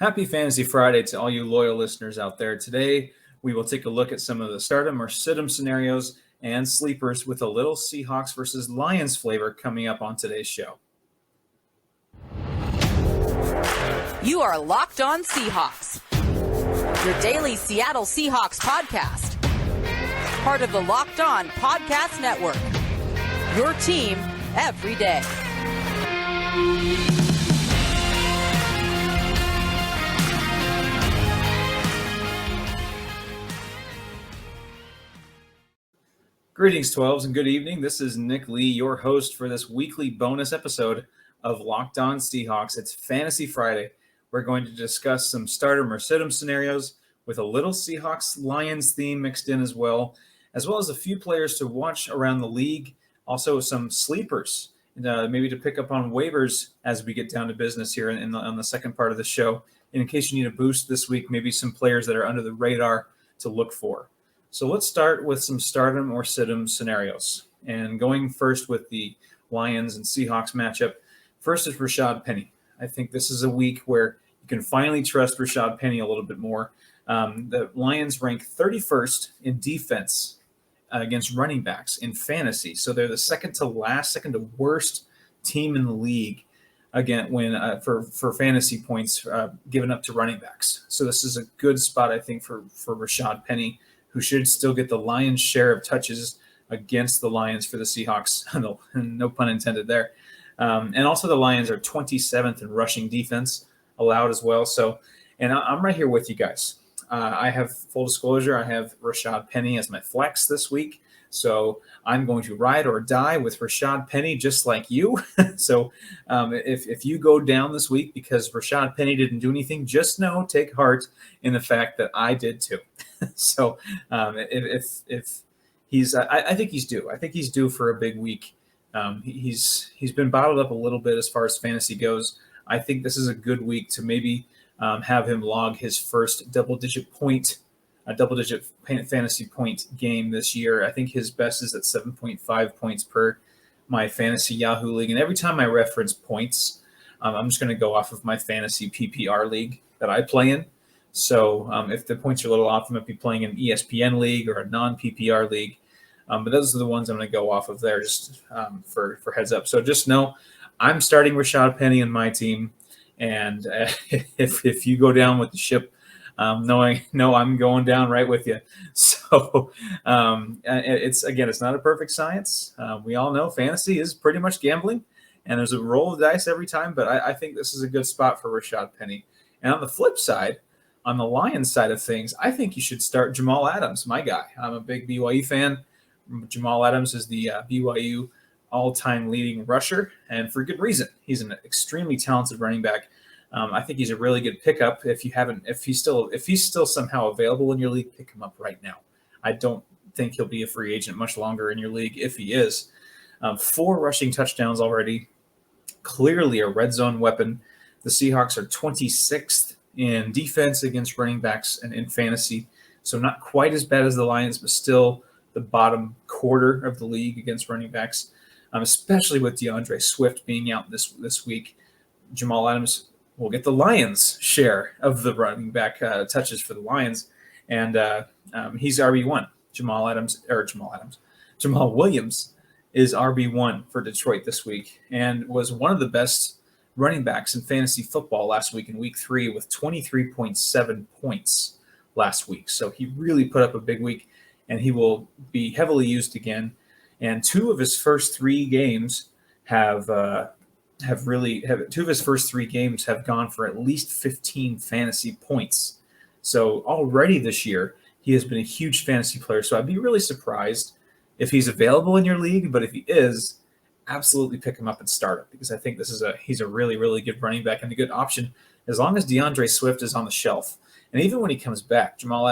Happy Fantasy Friday to all you loyal listeners out there. Today, we will take a look at some of the stardom or sit-em scenarios and sleepers with a little Seahawks versus Lions flavor coming up on today's show. You are Locked On Seahawks, your daily Seattle Seahawks podcast. Part of the Locked On Podcast Network, your team every day. Greetings, 12s, and good evening. This is Nick Lee, your host for this weekly bonus episode of Locked On Seahawks. It's Fantasy Friday. We're going to discuss some stardom or sit-em scenarios with a little Seahawks-Lions theme mixed in as well as a few players to watch around the league, also some sleepers, maybe to pick up on waivers as we get down to business here on the second part of the show. And in case you need a boost this week, maybe some players that are under the radar to look for. So let's start with some stardom or sit-em scenarios. And going first with the Lions and Seahawks matchup, first is Rashad Penny. I think this is a week where you can finally trust Rashad Penny a little bit more. The Lions rank 31st in defense against running backs in fantasy. So they're the second to worst team in the league again for fantasy points given up to running backs. So this is a good spot, I think, for Rashad Penny, who should still get the lion's share of touches against the Lions for the Seahawks. No pun intended there. And also the Lions are 27th in rushing defense allowed as well. So, and I'm right here with you guys. I have, full disclosure, I have Rashad Penny as my flex this week. So I'm going to ride or die with Rashad Penny just like you. So if you go down this week because Rashad Penny didn't do anything, just take heart in the fact that I did too. So if he's, I think he's due. I think he's due for a big week. He's been bottled up a little bit as far as fantasy goes. I think this is a good week to maybe have him log his first double-digit fantasy point game this year. I think his best is at 7.5 points per my fantasy Yahoo league. And every time I reference points, I'm just going to go off of my fantasy PPR league that I play in. So if the points are a little off, I might be playing an ESPN league or a non-PPR league. But those are the ones I'm going to go off of there just for heads up. So just know I'm starting Rashad Penny in my team. And if you go down with the ship, I'm going down right with you. So it's not a perfect science. We all know fantasy is pretty much gambling, and there's a roll of dice every time. But I think this is a good spot for Rashad Penny. And on the flip side, on the Lions side of things, I think you should start Jamal Adams, my guy. I'm a big BYU fan. Jamal Adams is the BYU all-time leading rusher, and for good reason. He's an extremely talented running back. I think he's a really good pickup. If he's still somehow available in your league, pick him up right now. I don't think he'll be a free agent much longer in your league if he is. 4 rushing touchdowns already. Clearly a red zone weapon. The Seahawks are 26th in defense against running backs and in fantasy, so not quite as bad as the Lions, but still the bottom quarter of the league against running backs. Especially with DeAndre Swift being out this week. Jamal Adams will get the Lions' share of the running back touches for the Lions, and he's RB1. Jamal Williams is RB1 for Detroit this week and was one of the best running backs in fantasy football last week in week 3 with 23.7 points last week. So he really put up a big week, and he will be heavily used again. And 2 of his first 3 games have gone for at least 15 fantasy points. So already this year, he has been a huge fantasy player. So I'd be really surprised if he's available in your league. But if he is, absolutely pick him up and start him, because I think he's a really, really good running back and a good option as long as DeAndre Swift is on the shelf. And even when he comes back, Jamal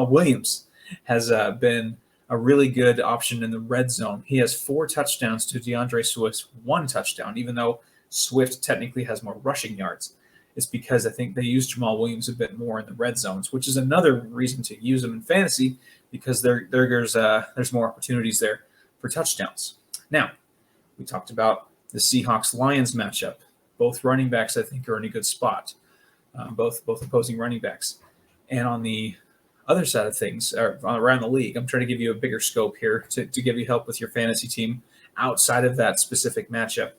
Williams has been a really good option in the red zone. He has 4 touchdowns to DeAndre Swift's 1 touchdown, even though Swift technically has more rushing yards. It's because I think they use Jamal Williams a bit more in the red zones, which is another reason to use him in fantasy, because there's more opportunities there for touchdowns. Now, we talked about the Seahawks-Lions matchup. Both running backs, I think, are in a good spot. both opposing running backs. And on the other side of things, or around the league, I'm trying to give you a bigger scope here to give you help with your fantasy team outside of that specific matchup.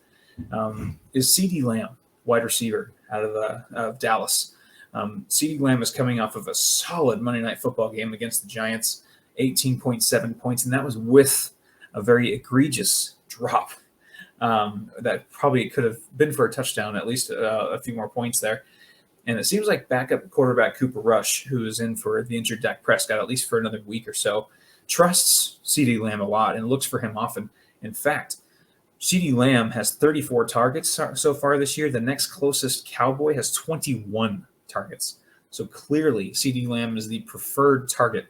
Is CeeDee Lamb, wide receiver out of Dallas. CeeDee Lamb is coming off of a solid Monday Night Football game against the Giants, 18.7 points, and that was with a very egregious drop that probably could have been for a touchdown, at least a few more points there. And it seems like backup quarterback Cooper Rush, who is in for the injured Dak Prescott, at least for another week or so, trusts CeeDee Lamb a lot and looks for him often. In fact, CeeDee Lamb has 34 targets so far this year. The next closest Cowboy has 21 targets. So clearly, CeeDee Lamb is the preferred target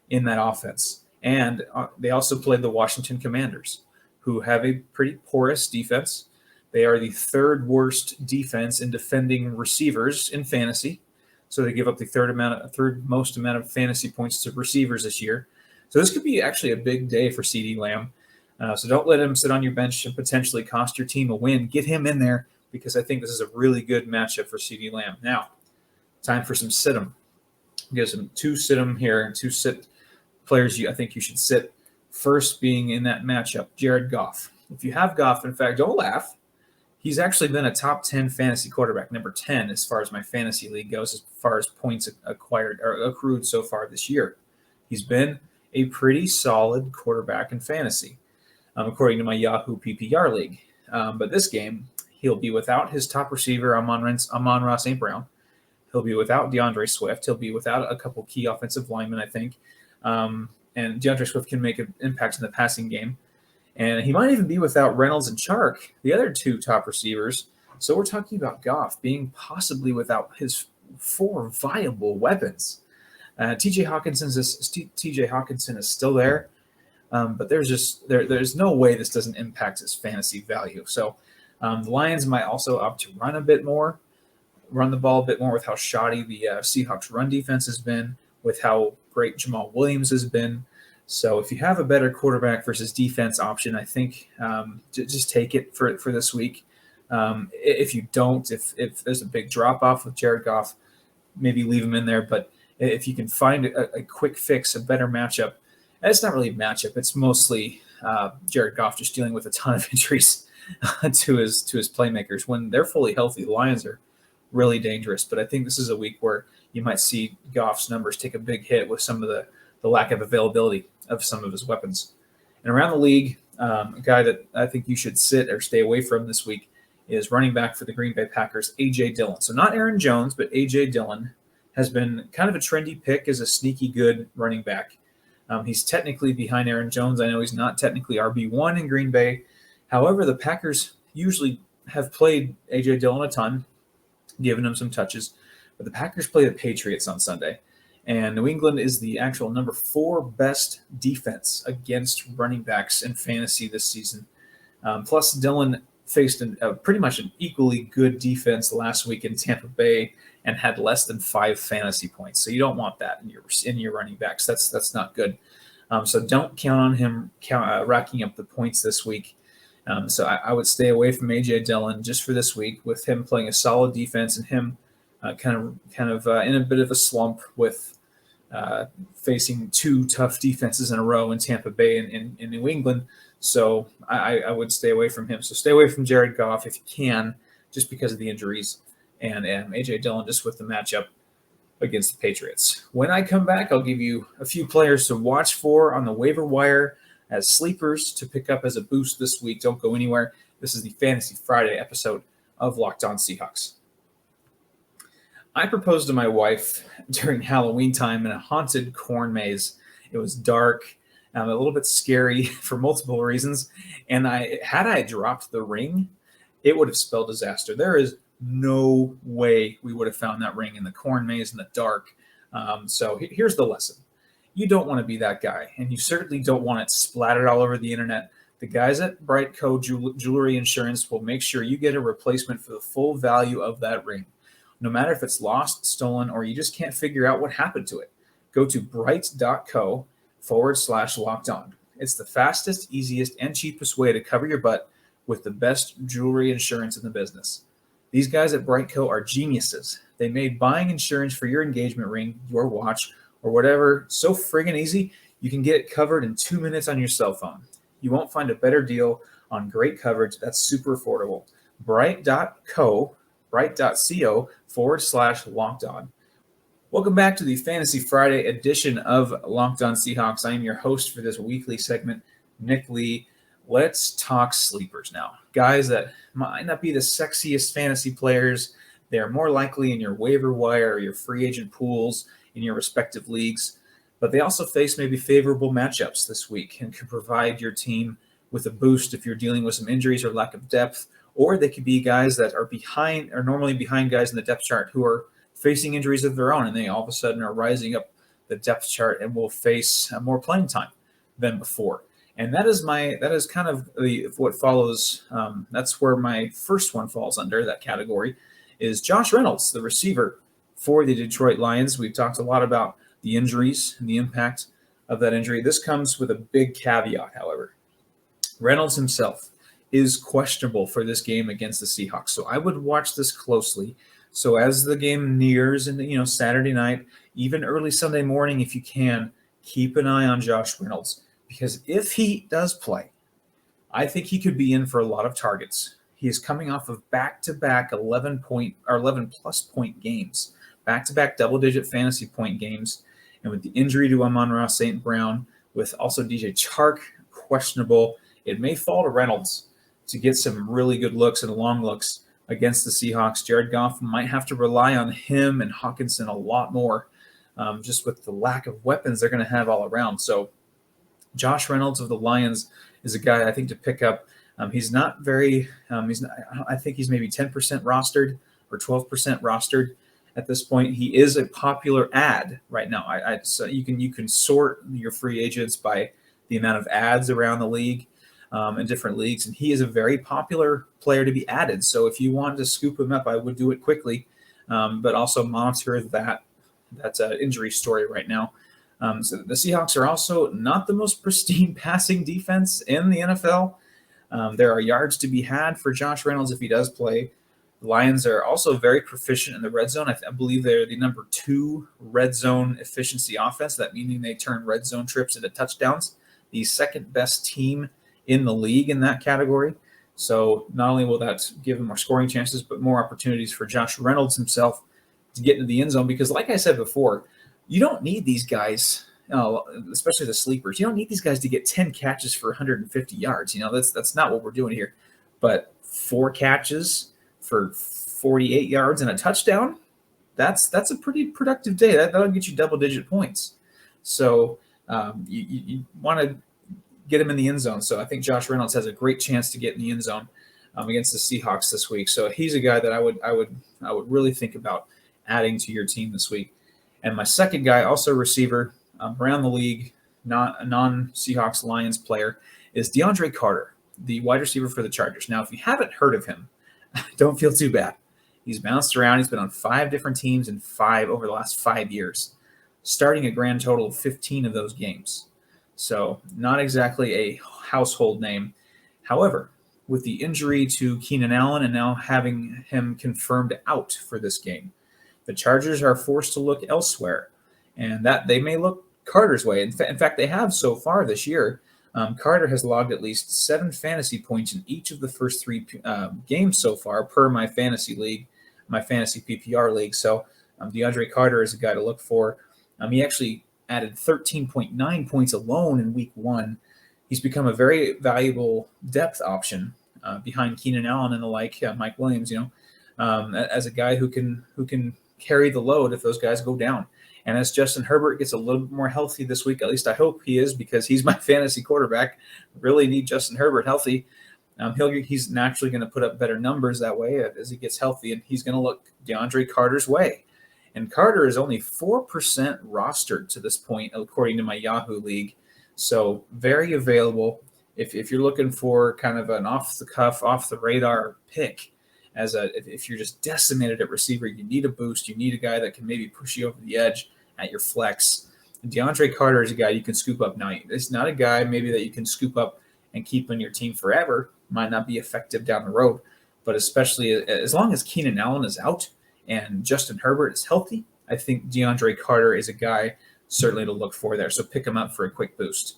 in that offense. And they also played the Washington Commanders, who have a pretty porous defense. They are the third worst defense in defending receivers in fantasy. So they give up the third most amount of fantasy points to receivers this year. So this could be actually a big day for CeeDee Lamb. So don't let him sit on your bench and potentially cost your team a win. Get him in there because I think this is a really good matchup for CeeDee Lamb. Now, time for some sit-em. Give some two sit-em here and two sit players I think you should sit. First being in that matchup, Jared Goff. If you have Goff, in fact, don't laugh. He's actually been a top 10 fantasy quarterback, number 10 as far as my fantasy league goes, as far as points acquired or accrued so far this year. He's been a pretty solid quarterback in fantasy, according to my Yahoo PPR league. But this game, he'll be without his top receiver, Amon-Ra St. Brown. He'll be without DeAndre Swift. He'll be without a couple key offensive linemen, I think. And DeAndre Swift can make an impact in the passing game. And he might even be without Reynolds and Chark, the other two top receivers. So we're talking about Goff being possibly without his four viable weapons. TJ Hawkinson is still there, but there's no way this doesn't impact his fantasy value. So the Lions might also opt to run the ball a bit more with how shoddy the Seahawks run defense has been, with how great Jamal Williams has been. So if you have a better quarterback versus defense option, I think just take it for this week. If you don't, if there's a big drop-off with Jared Goff, maybe leave him in there. But if you can find a quick fix, a better matchup, and it's not really a matchup. It's mostly Jared Goff just dealing with a ton of injuries to his playmakers. When they're fully healthy, the Lions are really dangerous. But I think this is a week where you might see Goff's numbers take a big hit with some of the lack of availability of some of his weapons. And around the league, a guy that I think you should sit or stay away from this week is running back for the Green Bay Packers, A.J. Dillon. So not Aaron Jones, but A.J. Dillon has been kind of a trendy pick as a sneaky good running back. He's technically behind Aaron Jones. I know he's not technically RB1 in Green Bay. However, the Packers usually have played A.J. Dillon a ton, given him some touches. But the Packers play the Patriots on Sunday. And New England is the actual number 4 best defense against running backs in fantasy this season. Plus, Dillon faced pretty much an equally good defense last week in Tampa Bay and had less than 5 fantasy points. So you don't want that in your running backs. That's not good. So don't count on him racking up the points this week. So I would stay away from A.J. Dillon just for this week, with him playing a solid defense and him kind of in a bit of a slump with facing 2 tough defenses in a row in Tampa Bay and in New England. So I would stay away from him. So stay away from Jared Goff if you can, just because of the injuries, and A.J. Dillon just with the matchup against the Patriots. When I come back, I'll give you a few players to watch for on the waiver wire as sleepers to pick up as a boost this week. Don't go anywhere. This is the Fantasy Friday episode of Locked On Seahawks. I proposed to my wife during Halloween time in a haunted corn maze. It was dark, a little bit scary for multiple reasons. And had I dropped the ring, it would have spelled disaster. There is no way we would have found that ring in the corn maze in the dark. So here's the lesson. You don't want to be that guy, and you certainly don't want it splattered all over the internet. The guys at Brightco Jewelry Insurance will make sure you get a replacement for the full value of that ring. No matter if it's lost, stolen, or you just can't figure out what happened to it. Go to bright.co/locked on. It's the fastest, easiest, and cheapest way to cover your butt with the best jewelry insurance in the business. These guys at Brightco are geniuses. They made buying insurance for your engagement ring, your watch, or whatever so friggin' easy, you can get it covered in 2 minutes on your cell phone. You won't find a better deal on great coverage that's super affordable. bright.co/locked on. Welcome back to the Fantasy Friday edition of Locked On Seahawks. I am your host for this weekly segment, Nick Lee. Let's talk sleepers now. Guys that might not be the sexiest fantasy players. They're more likely in your waiver wire or your free agent pools in your respective leagues, but they also face maybe favorable matchups this week and can provide your team with a boost if you're dealing with some injuries or lack of depth, or they could be guys that are normally behind guys in the depth chart who are facing injuries of their own, and they all of a sudden are rising up the depth chart and will face more playing time than before. And that is kind of what follows. That's where my first one falls under that category is Josh Reynolds, the receiver for the Detroit Lions. We've talked a lot about the injuries and the impact of that injury. This comes with a big caveat, however. Reynolds himself is questionable for this game against the Seahawks, so I would watch this closely. So as the game nears, and Saturday night, even early Sunday morning, if you can, keep an eye on Josh Reynolds, because if he does play, I think he could be in for a lot of targets. He is coming off of back-to-back 11-plus point games, back-to-back double-digit fantasy point games, and with the injury to Amon-Ra St. Brown, with also DJ Chark questionable, it may fall to Reynolds to get some really good looks and long looks against the Seahawks. Jared Goff might have to rely on him and Hawkinson a lot more, just with the lack of weapons they're going to have all around. So Josh Reynolds of the Lions is a guy I think to pick up. He's not very. I think he's maybe 10% rostered or 12% rostered at this point. He is a popular ad right now. So you can sort your free agents by the amount of ads around the league in different leagues, and he is a very popular player to be added. So if you want to scoop him up, I would do it quickly, but also monitor that injury story right now. So the Seahawks are also not the most pristine passing defense in the NFL. There are yards to be had for Josh Reynolds if he does play. The Lions are also very proficient in the red zone. I believe they're the number 2 red zone efficiency offense. That meaning they turn red zone trips into touchdowns. The second best team in the league in that category. So not only will that give him more scoring chances, but more opportunities for Josh Reynolds himself to get into the end zone. Because like I said before, you don't need these guys, especially the sleepers. You don't need these guys to get 10 catches for 150 yards. That's not what we're doing here. But 4 catches for 48 yards and a touchdown, that's a pretty productive day. That'll get you double-digit points. So you want to get him in the end zone. So I think Josh Reynolds has a great chance to get in the end zone against the Seahawks this week. So he's a guy that I would really think about adding to your team this week. And my second guy, also a receiver around the league, not a non-Seahawks Lions player, is DeAndre Carter, the wide receiver for the Chargers. Now, if you haven't heard of him, don't feel too bad. He's bounced around. He's been on 5 different teams over the last 5 years, starting a grand total of 15 of those games. So not exactly a household name. However, with the injury to Keenan Allen and now having him confirmed out for this game, the Chargers are forced to look elsewhere, and that they may look Carter's way. In fact, they have so far this year. Carter has logged at least 7 fantasy points in each of the first 3 games so far per my fantasy PPR league. So DeAndre Carter is a guy to look for. He actually added 13.9 points alone in week 1. He's become a very valuable depth option behind Keenan Allen and the like, Mike Williams, as a guy who can carry the load if those guys go down. And as Justin Herbert gets a little bit more healthy this week, at least I hope he is, because he's my fantasy quarterback. Really need Justin Herbert healthy. He's naturally going to put up better numbers that way as he gets healthy, and he's going to look DeAndre Carter's way. And Carter is only 4% rostered to this point, according to my Yahoo league. So very available if you're looking for kind of an off-the-cuff, off-the-radar pick. If you're just decimated at receiver, you need a boost. You need a guy that can maybe push you over the edge at your flex. And DeAndre Carter is a guy you can scoop up now. It's not a guy maybe that you can scoop up and keep on your team forever. Might not be effective down the road. But especially as long as Keenan Allen is out and Justin Herbert is healthy, I think DeAndre Carter is a guy certainly to look for there. So pick him up for a quick boost.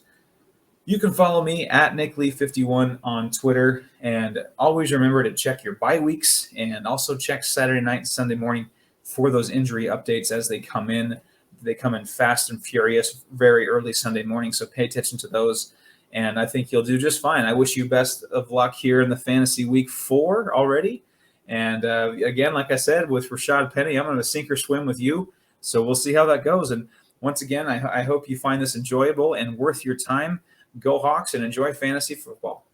You can follow me at NickLee51 on Twitter, and always remember to check your bye weeks and also check Saturday night and Sunday morning for those injury updates as they come in. They come in fast and furious very early Sunday morning, so pay attention to those, and I think you'll do just fine. I wish you best of luck here in the fantasy week 4 already. And again, like I said, with Rashad Penny, I'm going to sink or swim with you, so we'll see how that goes. And once again, I hope you find this enjoyable and worth your time. Go Hawks and enjoy fantasy football.